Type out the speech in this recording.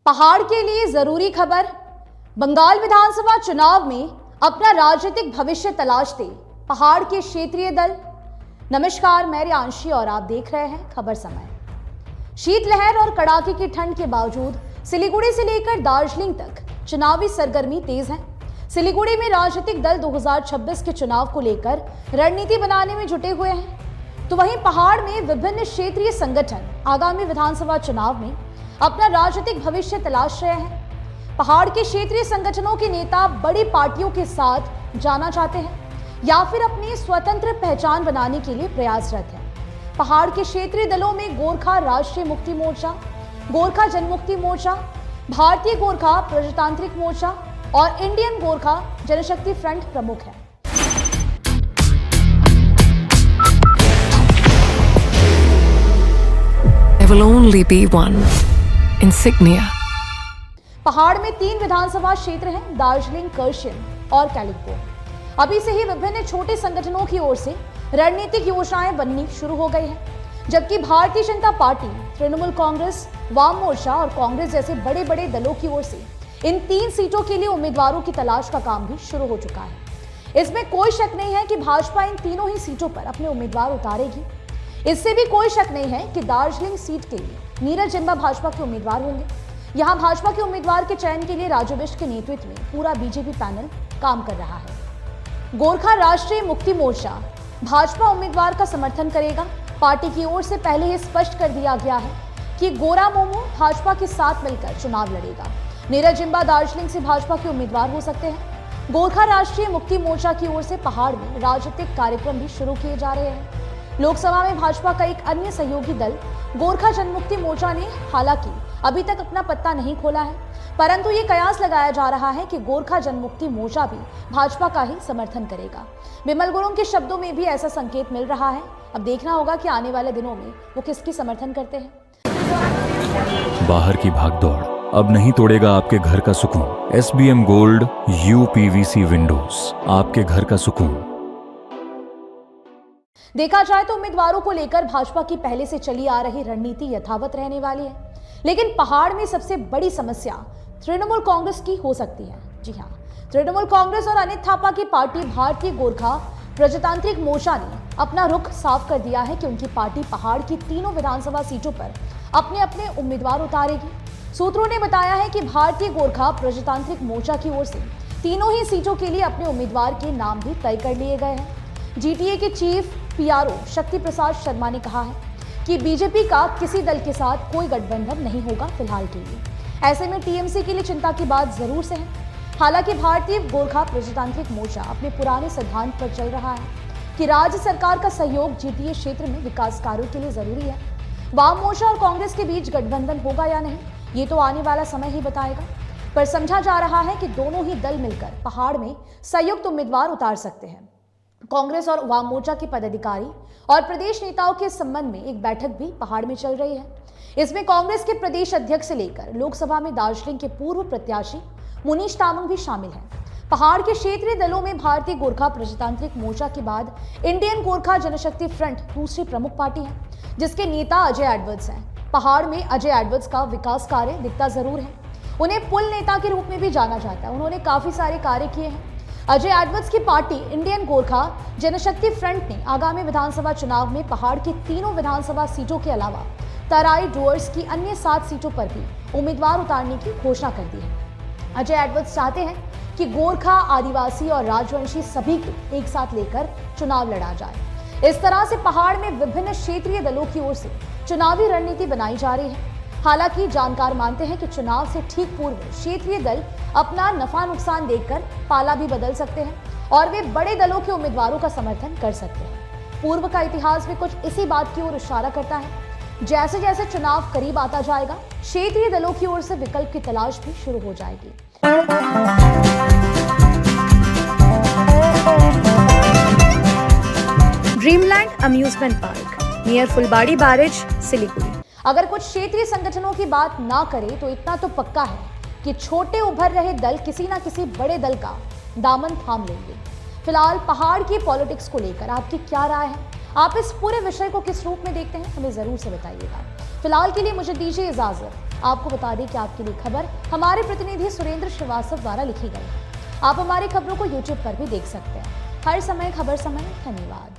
पहाड़ के लिए जरूरी खबर। बंगाल विधानसभा चुनाव में अपना राजनीतिक भविष्य तलाशते पहाड़ के क्षेत्रीय दल। नमस्कार, मैं रियांशी और आप देख रहे हैं खबर समय। शीतलहर और कड़ाके की ठंड के बावजूद सिलीगुड़ी से लेकर दार्जिलिंग तक चुनावी सरगर्मी तेज है। सिलीगुड़ी में राजनीतिक दल 2026 के चुनाव को लेकर रणनीति बनाने में जुटे हुए हैं, तो वहीं पहाड़ में विभिन्न क्षेत्रीय संगठन आगामी विधानसभा चुनाव में अपना राजनीतिक भविष्य तलाश रहे हैं। पहाड़ के क्षेत्रीय संगठनों के नेता बड़ी पार्टियों के साथ जाना चाहते हैं या फिर अपनी स्वतंत्र पहचान बनाने के लिए प्रयासरत हैं। पहाड़ के क्षेत्रीय दलों में गोरखा राष्ट्रीय मुक्ति मोर्चा, गोरखा जनमुक्ति मोर्चा, भारतीय गोरखा प्रजातांत्रिक मोर्चा और इंडियन गोरखा जनशक्ति फ्रंट प्रमुख है। There will only be one insignia. पहाड़ में 3 विधानसभा क्षेत्र हैं, दार्जिलिंग, करशिन और कैलिम्पोंग। अभी से ही विभिन्न छोटे संगठनों की ओर से रणनीतिक योजनाएं बननी शुरू हो गई हैं, जबकि भारतीय जनता पार्टी, तृणमूल कांग्रेस, वाम मोर्चा और कांग्रेस जैसे बड़े बड़े दलों की ओर से इन 3 सीटों के लिए उम्मीदवारों की तलाश का काम भी शुरू हो चुका है। इसमें कोई शक नहीं है कि भाजपा इन तीनों ही सीटों पर अपने उम्मीदवार उतारेगी। इससे भी कोई शक नहीं है कि दार्जिलिंग सीट के लिए नीरज जिम्बा भाजपा के उम्मीदवार होंगे। यहां भाजपा के उम्मीदवार के चयन के लिए राजू बिष्ट के नेतृत्व में पूरा बीजेपी पैनल काम कर रहा है। गोरखा राष्ट्रीय मुक्ति मोर्चा भाजपा उम्मीदवार का समर्थन करेगा। पार्टी की ओर से पहले ही स्पष्ट कर दिया गया है कि गोरा मोमो भाजपा के साथ मिलकर चुनाव लड़ेगा। नीरज जिम्बा दार्जिलिंग से भाजपा के उम्मीदवार हो सकते हैं। गोरखा राष्ट्रीय मुक्ति मोर्चा की ओर से पहाड़ में राजनीतिक कार्यक्रम भी शुरू किए जा रहे हैं। लोकसभा में भाजपा का एक अन्य सहयोगी दल गोरखा जनमुक्ति मोर्चा ने हालांकि अभी तक अपना पत्ता नहीं खोला है, परंतु ये कयास लगाया जा रहा है कि गोरखा जनमुक्ति मोर्चा भी भाजपा का ही समर्थन करेगा। विमल गुरुंग के शब्दों में भी ऐसा संकेत मिल रहा है। अब देखना होगा कि आने वाले दिनों में वो किसकी समर्थन करते हैं। बाहर की भागदौड़ अब नहीं तोड़ेगा आपके घर का सुकून। SBM गोल्ड UPVC विंडोज, आपके घर का सुकून। देखा जाए तो उम्मीदवारों को लेकर भाजपा की पहले से चली आ रही रणनीति यथावत रहने वाली है, लेकिन पहाड़ में सबसे बड़ी समस्या तृणमूल कांग्रेस की हो सकती है। जी हां, तृणमूल कांग्रेस और अनित थापा की पार्टी भारतीय गोरखा प्रजातांत्रिक मोर्चा ने अपना रुख साफ कर दिया है कि उनकी पार्टी पहाड़ की तीनों विधानसभा सीटों पर अपने अपने उम्मीदवार उतारेगी। सूत्रों ने बताया है कि भारतीय गोरखा प्रजातांत्रिक मोर्चा की ओर से तीनों ही सीटों के लिए अपने उम्मीदवार के नाम भी तय कर लिए गए हैं। GTA के चीफ PRO शक्ति प्रसाद शर्मा ने कहा है कि बीजेपी का किसी दल के साथ कोई गठबंधन नहीं होगा फिलहाल के लिए। ऐसे में TMC के लिए चिंता की बात जरूर से है। हालांकि भारतीय गोरखा प्रजातांत्रिक मोर्चा अपने पुराने सिद्धांत पर चल रहा है कि राज्य सरकार का सहयोग GTA क्षेत्र में विकास कार्यों के लिए जरूरी है। वाम मोर्चा और कांग्रेस के बीच गठबंधन होगा या नहीं, ये तो आने वाला समय ही बताएगा, पर समझा जा रहा है कि दोनों ही दल मिलकर पहाड़ में संयुक्त उम्मीदवार उतार सकते हैं। कांग्रेस और वाम मोर्चा के पदाधिकारी और प्रदेश नेताओं के संबंध में एक बैठक भी पहाड़ में चल रही है। इसमें कांग्रेस के प्रदेश अध्यक्ष से लेकर लोकसभा में दार्जिलिंग के पूर्व प्रत्याशी मुनीश तामंग भी शामिल हैं। पहाड़ के क्षेत्रीय दलों में भारतीय गोरखा प्रजातांत्रिक मोर्चा के बाद इंडियन गोरखा जनशक्ति फ्रंट दूसरी प्रमुख पार्टी है, जिसके नेता अजय एडवर्ड्स हैं। पहाड़ में अजय एडवर्ड्स का विकास कार्य दिखता जरूर है। उन्हें पुल नेता के रूप में भी जाना जाता है। उन्होंने काफी सारे कार्य किए हैं। अजय एडवर्ड्स की पार्टी इंडियन गोरखा जनशक्ति फ्रंट ने आगामी विधानसभा चुनाव में पहाड़ की तीनों विधानसभा सीटों के अलावा तराई डुअर्स की अन्य 7 सीटों पर भी उम्मीदवार उतारने की घोषणा कर दी है। अजय एडवर्ड्स चाहते हैं कि गोरखा, आदिवासी और राजवंशी सभी को एक साथ लेकर चुनाव लड़ा जाए। इस तरह से पहाड़ में विभिन्न क्षेत्रीय दलों की ओर से चुनावी रणनीति बनाई जा रही है। हालांकि जानकार मानते हैं कि चुनाव से ठीक पूर्व क्षेत्रीय दल अपना नफा नुकसान देखकर पाला भी बदल सकते हैं और वे बड़े दलों के उम्मीदवारों का समर्थन कर सकते हैं। पूर्व का इतिहास भी कुछ इसी बात की ओर इशारा करता है। जैसे जैसे चुनाव करीब आता जाएगा, क्षेत्रीय दलों की ओर से विकल्प की तलाश भी शुरू हो जाएगी। ड्रीमलैंड अम्यूजमेंट पार्क नियर फुलबाड़ी बैरेज, सिलीगुड़ी। अगर कुछ क्षेत्रीय संगठनों की बात ना करें तो इतना तो पक्का है कि छोटे उभर रहे दल किसी ना किसी बड़े दल का दामन थाम लेंगे। फिलहाल पहाड़ की पॉलिटिक्स को लेकर आपकी क्या राय है? आप इस पूरे विषय को किस रूप में देखते हैं, हमें जरूर से बताइएगा। फिलहाल के लिए मुझे दीजिए इजाजत। आपको बता दें कि आपके लिए खबर हमारे प्रतिनिधि सुरेंद्र श्रीवास्तव द्वारा लिखी गई। आप हमारी खबरों को YouTube पर भी देख सकते हैं। हर समय खबर समय। धन्यवाद।